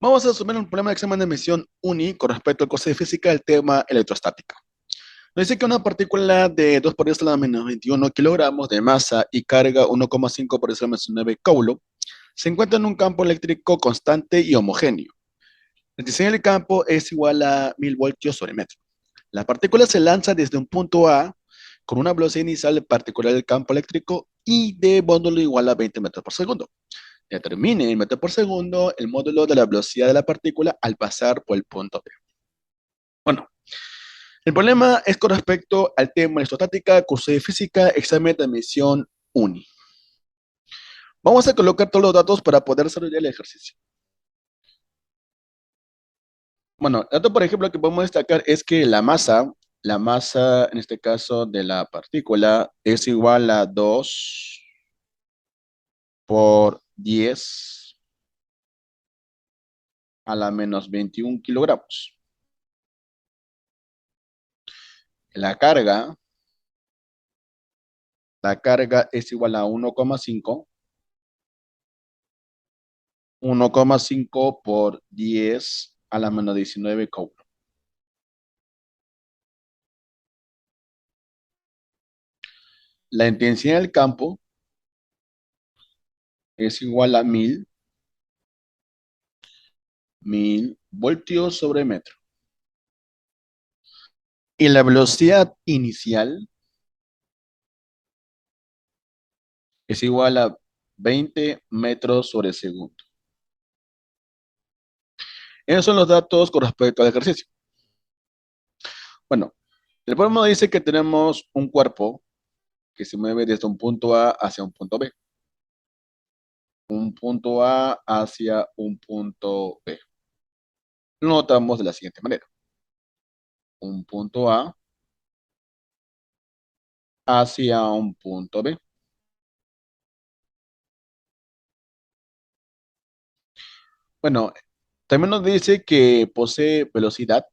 Vamos a resolver un problema de examen de admisión UNI con respecto al curso de física del tema electrostática. Nos dice que una partícula de 2 por 10 a la menos 21 kilogramos de masa y carga 1,5 por 10 a la menos 9 coulombs se encuentra en un campo eléctrico constante y homogéneo. El diseño del campo es igual a 1000 voltios sobre metro. La partícula se lanza desde un punto A con una velocidad inicial particular del campo eléctrico y de módulo igual a 20 metros por segundo. Determine en metros por segundo el módulo de la velocidad de la partícula al pasar por el punto B. Bueno, el problema es con respecto al tema electrostática, curso de física, examen de admisión UNI. Vamos a colocar todos los datos para poder desarrollar el ejercicio. Bueno, el dato, por ejemplo, que podemos destacar es que la masa en este caso de la partícula es igual a 2 por 10 a la menos 21 kilogramos. La carga es igual a 1,5 por 10 a la menos 19 coulombs. La intensidad del campo es igual a 1000 voltios sobre metro. Y la velocidad inicial es igual a 20 metros sobre segundo. Esos son los datos con respecto al ejercicio. Bueno, el problema dice que tenemos un cuerpo que se mueve desde un punto A hacia un punto B. Un punto A hacia un punto B. Lo notamos de la siguiente manera. Un punto A hacia un punto B. Bueno, también nos dice que posee velocidad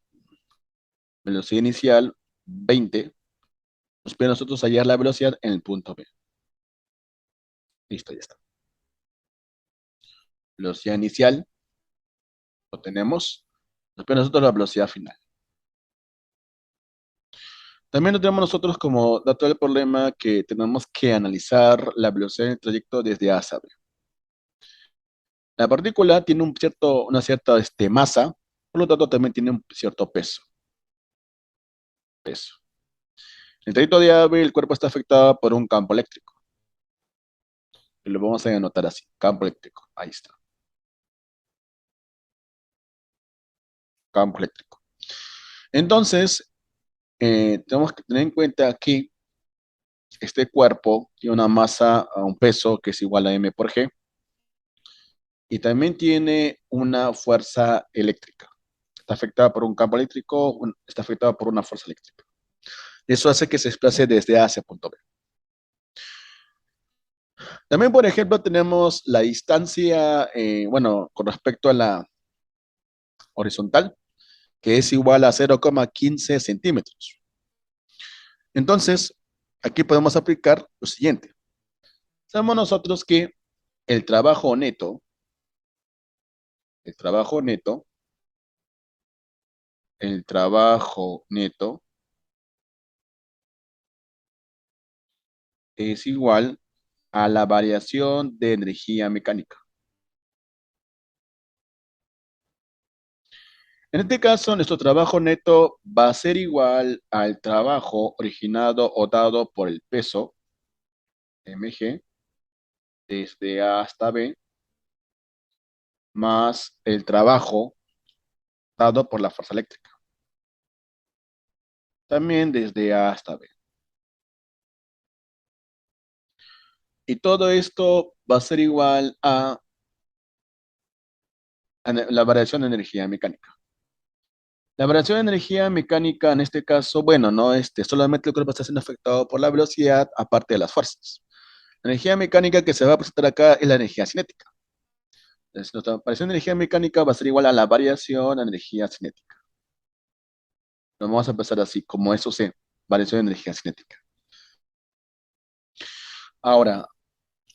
inicial 20. Nos pide a nosotros hallar la velocidad en el punto B. Listo, ya está. Velocidad inicial, lo tenemos. Nos pide a nosotros la velocidad final. También lo tenemos nosotros como dato del problema que tenemos que analizar la velocidad del trayecto desde A a B. La partícula tiene una cierta masa, por lo tanto también tiene un cierto peso. En el trayecto de A a B, el cuerpo está afectado por un campo eléctrico. Y lo vamos a anotar así, campo eléctrico. Ahí está, campo eléctrico. Entonces, tenemos que tener en cuenta que este cuerpo tiene una masa, un peso que es igual a m por g, y también tiene una fuerza eléctrica. Está afectada por un campo eléctrico, está afectada por una fuerza eléctrica. Eso hace que se desplace desde A hacia punto B. También, por ejemplo, tenemos la distancia, bueno, con respecto a la horizontal, que es igual a 0,15 centímetros. Entonces, aquí podemos aplicar lo siguiente. Sabemos nosotros que el trabajo neto, el trabajo neto, el trabajo neto es igual a la variación de energía mecánica. En este caso, nuestro trabajo neto va a ser igual al trabajo originado o dado por el peso, mg, desde A hasta B, más el trabajo dado por la fuerza eléctrica, también desde A hasta B. Y todo esto va a ser igual a la variación de energía mecánica. La variación de energía mecánica en este caso, bueno, no solamente el cuerpo está siendo afectado por la velocidad, aparte de las fuerzas. La energía mecánica que se va a presentar acá es la energía cinética. Entonces, nuestra variación de energía mecánica va a ser igual a la variación de energía cinética. Lo vamos a empezar así, como eso se, variación de energía cinética. Ahora,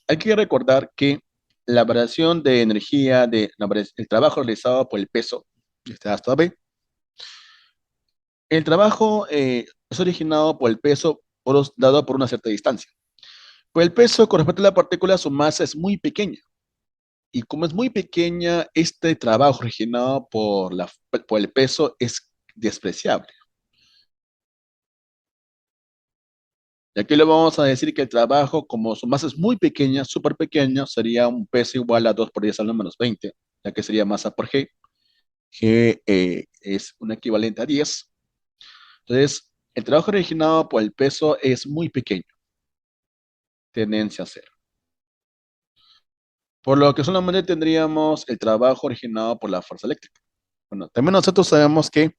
hay que recordar que la variación de energía, el trabajo realizado por el peso, desde A hasta B. El trabajo es originado por el peso dado por una cierta distancia. Pues el peso con respecto a la partícula, su masa es muy pequeña. Y como es muy pequeña, este trabajo originado por el peso es despreciable. Y aquí le vamos a decir que el trabajo, como su masa es muy pequeña, súper pequeña, sería un peso igual a 2 por 10 a la menos 20, ya que sería masa por G. G es un equivalente a 10. Entonces, el trabajo originado por el peso es muy pequeño, tendencia a cero. Por lo que solamente tendríamos el trabajo originado por la fuerza eléctrica. Bueno, también nosotros sabemos que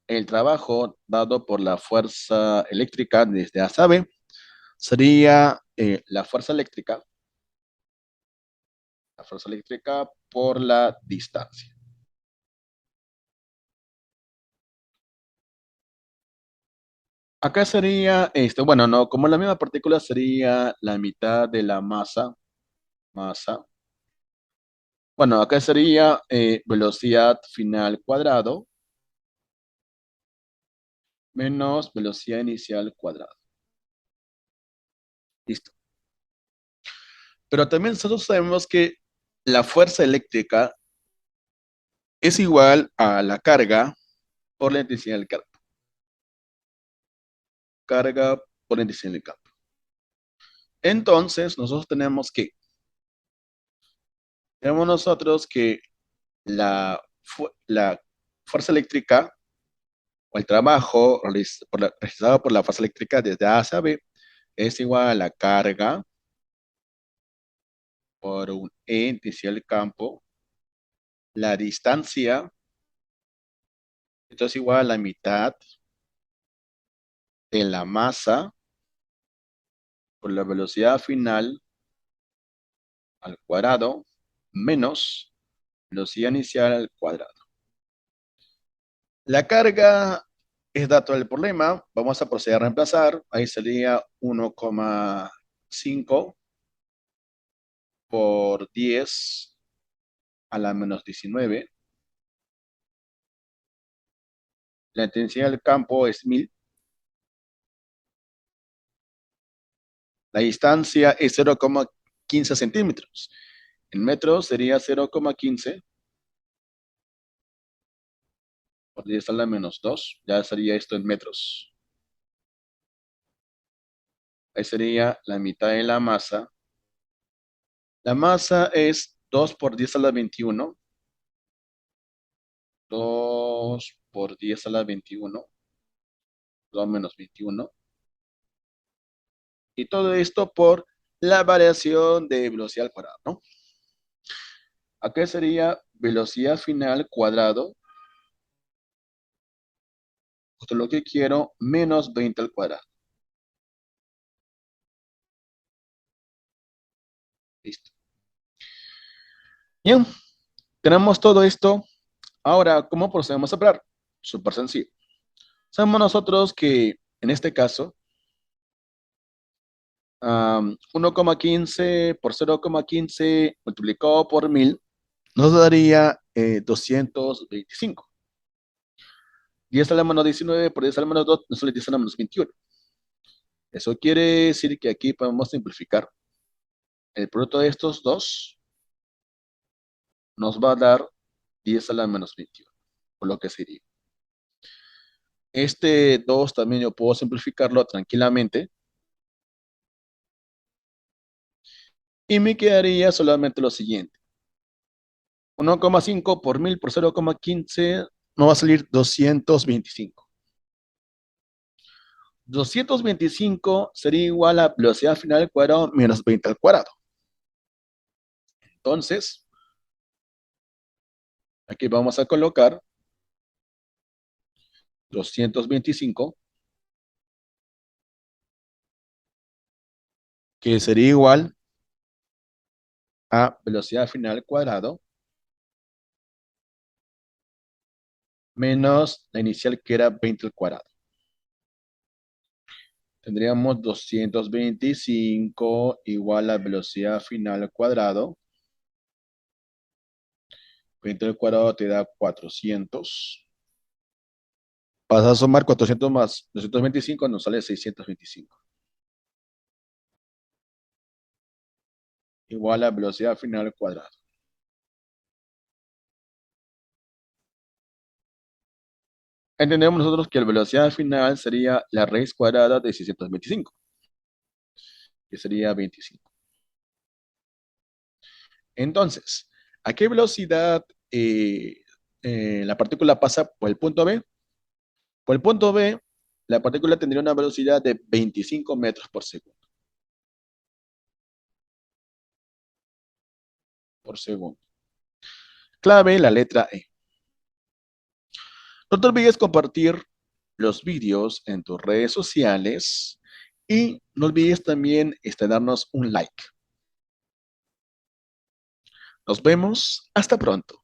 el trabajo dado por la fuerza eléctrica desde A a B sería la fuerza eléctrica por la distancia. Acá sería, bueno, no, como la misma partícula sería la mitad de la masa. Bueno, acá sería velocidad final cuadrado menos velocidad inicial cuadrado. Listo. Pero también nosotros sabemos que la fuerza eléctrica es igual a la carga por la intensidad del campo. Carga por la intensidad del campo. Entonces, tenemos nosotros que la fuerza eléctrica o el trabajo realizado por la fuerza eléctrica desde A hacia B es igual a la carga por un E intensidad del campo. La distancia, esto es igual a la mitad de la masa por la velocidad final al cuadrado menos velocidad inicial al cuadrado. La carga es dato del problema. Vamos a proceder a reemplazar. Ahí sería 1,5 por 10 a la menos 19. La intensidad del campo es 1000. La distancia es 0,15 centímetros. En metros sería 0,15 por 10 a la menos 2. Ya sería esto en metros. Ahí sería la mitad de la masa. La masa es 2 por 10 a la 21. 2 por 10 a la 21. 2 menos 21. Y todo esto por la variación de velocidad al cuadrado, ¿no? Acá sería velocidad final cuadrado, justo lo que quiero, menos 20 al cuadrado. Listo. Bien, tenemos todo esto. Ahora, ¿cómo procedemos a operar? Súper sencillo. Sabemos nosotros que en este caso, 1,15 por 0,15 multiplicado por 1000 nos daría 225. 10 a la menos 19 por 10 a la menos 2 nos sale 10 a la menos 21. Eso quiere decir que aquí podemos simplificar. El producto de estos dos nos va a dar 10 a la menos 21, por lo que sería. Este 2 también yo puedo simplificarlo tranquilamente y me quedaría solamente lo siguiente. 1,5 por 1000 por 0,15 nos va a salir 225. 225 sería igual a velocidad final al cuadrado menos 20 al cuadrado. Entonces, aquí vamos a colocar 225, que sería igual a velocidad final al cuadrado menos la inicial que era 20 al cuadrado. Tendríamos 225 igual a velocidad final al cuadrado 20 al cuadrado te da 400. Vas a sumar 400 más 225, nos sale 625. Igual a velocidad final al cuadrado. Entendemos nosotros que la velocidad final sería la raíz cuadrada de 625, que sería 25. Entonces, ¿a qué velocidad la partícula pasa por el punto B? Por el punto B, la partícula tendría una velocidad de 25 metros por segundo. Por segundo. Clave, la letra E. No te olvides compartir los vídeos en tus redes sociales y no olvides también darnos un like. Nos vemos. Hasta pronto.